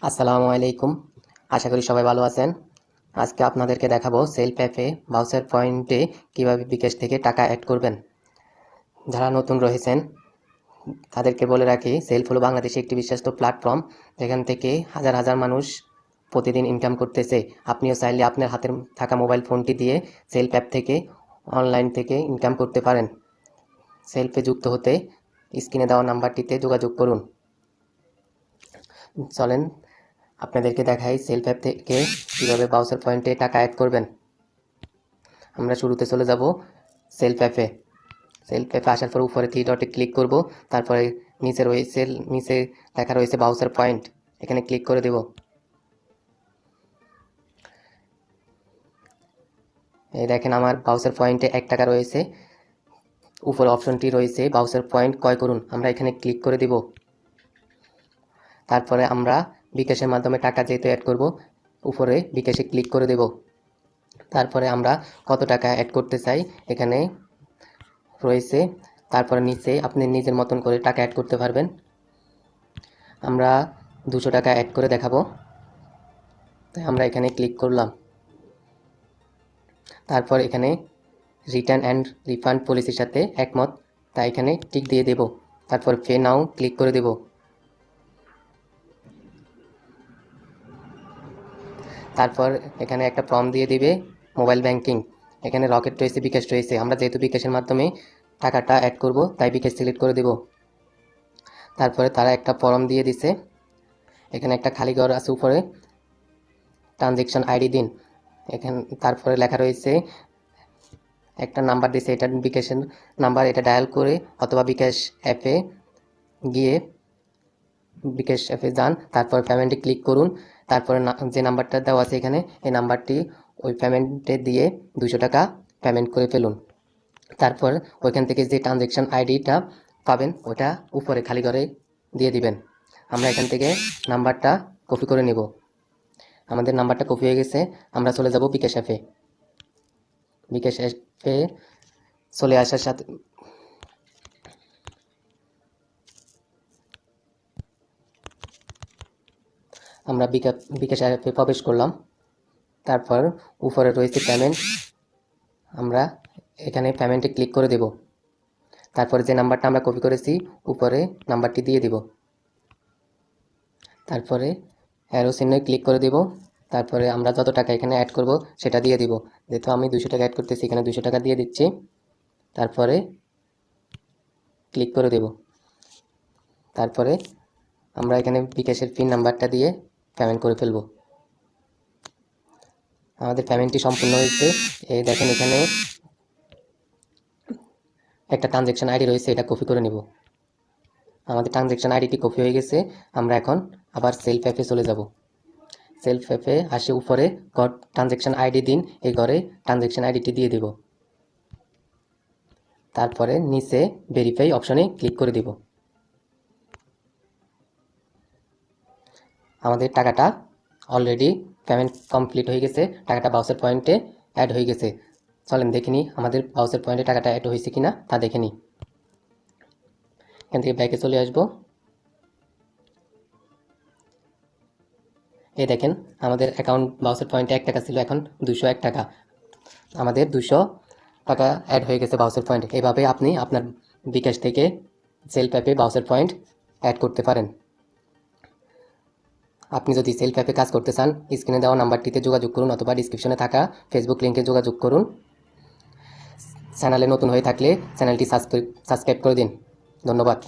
আসসালামু আলাইকুম। আশা করি সবাই ভালো আছেন। আজকে আপনাদেরকে দেখাবো সেলফ অ্যাপে ভাউচার পয়েন্টে কিভাবে বিকাশ থেকে টাকা অ্যাড করবেন। যারা নতুন রয়েছেন তাদেরকে বলে রাখি, সেলফ হলো বাংলাদেশে একটি বিশ্বস্ত প্ল্যাটফর্ম, যেখান থেকে হাজার হাজার মানুষ প্রতিদিন ইনকাম করতেছে। আপনিও চাইলে আপনার হাতের থাকা মোবাইল ফোনটি দিয়ে সেলফ অ্যাপ থেকে অনলাইন থেকে ইনকাম করতে পারেন। সেলফে যুক্ত হতে স্ক্রিনে দেওয়া নাম্বারটিতে যোগাযোগ করুন। চলেন আপনাদেরকে দেখাই সেলফ অ্যাপ থেকে কীভাবে ভাউচার পয়েন্টে টাকা অ্যাড করবেন। আমরা শুরুতে চলে যাব সেলফ অ্যাপে। সেলফ অ্যাপে আসার পর উপরে থ্রি ডটে ক্লিক করব, তারপরে নিচে লেখা রয়েছে ভাউচার পয়েন্ট, এখানে ক্লিক করে দেব। এই দেখেন আমার ভাউচার পয়েন্টে 1 টাকা রয়েছে। উপরে অপশনটি রয়েছে ভাউচার পয়েন্ট ক্রয় করুন, আমরা এখানে ক্লিক করে দেব। তারপরে আমরা বিকাশের মাধ্যমে টাকা যেহেতু অ্যাড করব, উপরে বিকাশে ক্লিক করে দেব। তারপরে আমরা কত টাকা অ্যাড করতে চাই এখানে রয়েছে। তারপরে নিচে আপনি নিজের মতন করে টাকা অ্যাড করতে পারবেন। আমরা 200 টাকা অ্যাড করে দেখাবো, তাই আমরা এখানে ক্লিক করলাম। তারপর এখানে রিটার্ন অ্যান্ড রিফান্ড পলিসির সাথে একমত, তাই এখানে টিক দিয়ে দেব। তারপর পে নাও ক্লিক করে দেব। তারপর এখানে একটা ফর্ম দিয়ে দিবে মোবাইল ব্যাংকিং, এখানে রকেট রয়েছে, বিকাশ রয়েছে। আমরা যেহেতু বিকাশের মাধ্যমে টাকাটা অ্যাড করব, তাই বিকাশ সিলেক্ট করে দেব। তারপরে তারা একটা ফর্ম দিয়ে দিছে, এখানে একটা খালি ঘর আছে উপরে, ট্রানজ্যাকশন আইডি দিন। এখানে তারপরে লেখা রয়েছে একটা নাম্বার দিছে, এটা বিকাশের নাম্বার, এটা ডায়াল করে অথবা বিকাশ অ্যাপে গিয়ে বিকাশ অ্যাপে যান, তারপর পেমেন্টে ক্লিক করুন। তারপরে যে নাম্বারটা দেওয়া আছে এখানে, এই নাম্বারটি ওই পেমেন্টে দিয়ে 200 টাকা পেমেন্ট করে ফেলুন। তারপর ওইখান থেকে যে ট্রানজ্যাকশন আইডিটা পাবেন ওটা উপরে খালি ঘরে দিয়ে দিবেন। আমরা এখান থেকে নাম্বারটা কপি করে নেব। আমাদের নাম্বারটা কপি হয়ে গেছে, আমরা চলে যাব বিকাশ অ্যাপে। বিকাশ অ্যাপে চলে আসার সাথে আমরা বিকাশ অ্যাপে প্রবেশ করলাম। তারপর উপরে রয়েছে পেমেন্ট, আমরা এখানে পেমেন্টে ক্লিক করে দেব। তারপরে যে নাম্বারটা আমরা কপি করেছি উপরে নাম্বারটি দিয়ে দিব। তারপরে অ্যারো চিহ্নে ক্লিক করে দেব। তারপরে আমরা যত টাকা এখানে অ্যাড করব সেটা দিয়ে দিব। যেহেতু আমি 200 টাকা অ্যাড করতেছি, এখানে 200 টাকা দিয়ে দিচ্ছি। তারপরে ক্লিক করে দেব। তারপরে আমরা এখানে বিকাশের পিন নাম্বারটা দিয়ে পেমেন্ট করে ফেলব। আমাদের পেমেন্টটি সম্পূর্ণ হয়েছে। এই দেখেন এখানে একটা ট্রানজ্যাকশন আইডি রয়েছে, এটা কপি করে নেব। আমাদের ট্রানজ্যাকশন আইডিটি কপি হয়ে গেছে। আমরা এখন আবার সেলফ অ্যাপে চলে যাব। সেলফ অ্যাপে আসে উপরে ট্রানজ্যাকশন আইডি দিন, এই ঘরে ট্রানজ্যাকশন আইডিটি দিয়ে দেব। তারপরে নিচে ভেরিফাই অপশনে ক্লিক করে দেব। আমাদের টাকাটা অলরেডি পেমেন্ট কমপ্লিট হয়ে গেছে, টাকাটা ভাউচার পয়েন্টে অ্যাড হয়ে গেছে। চলেন দেখে নিই আমাদের ভাউচার পয়েন্টে টাকাটা অ্যাড হয়েছে কিনা তা দেখে নিই। এখান থেকে ব্যাকে চলে আসব। এই দেখেন আমাদের অ্যাকাউন্ট ভাউচার পয়েন্টে 1 টাকা ছিল, এখন 201 টাকা। আমাদের 200 টাকা অ্যাড হয়ে গেছে ভাউচার পয়েন্ট। এভাবে আপনি আপনার বিকাশ থেকে সেলফ অ্যাপে ভাউচার পয়েন্ট অ্যাড করতে পারেন। আপনি যদি সেলফ অ্যাপে কাজ করতে চান, স্ক্রিনে দেওয়া নাম্বারটিতে যোগাযোগ করুন অথবা ডিসক্রিপশনে থাকা ফেসবুক লিঙ্কে যোগাযোগ করুন। চ্যানেলে নতুন হয়ে থাকলে চ্যানেলটি সাবস্ক্রাইব করে দিন। ধন্যবাদ।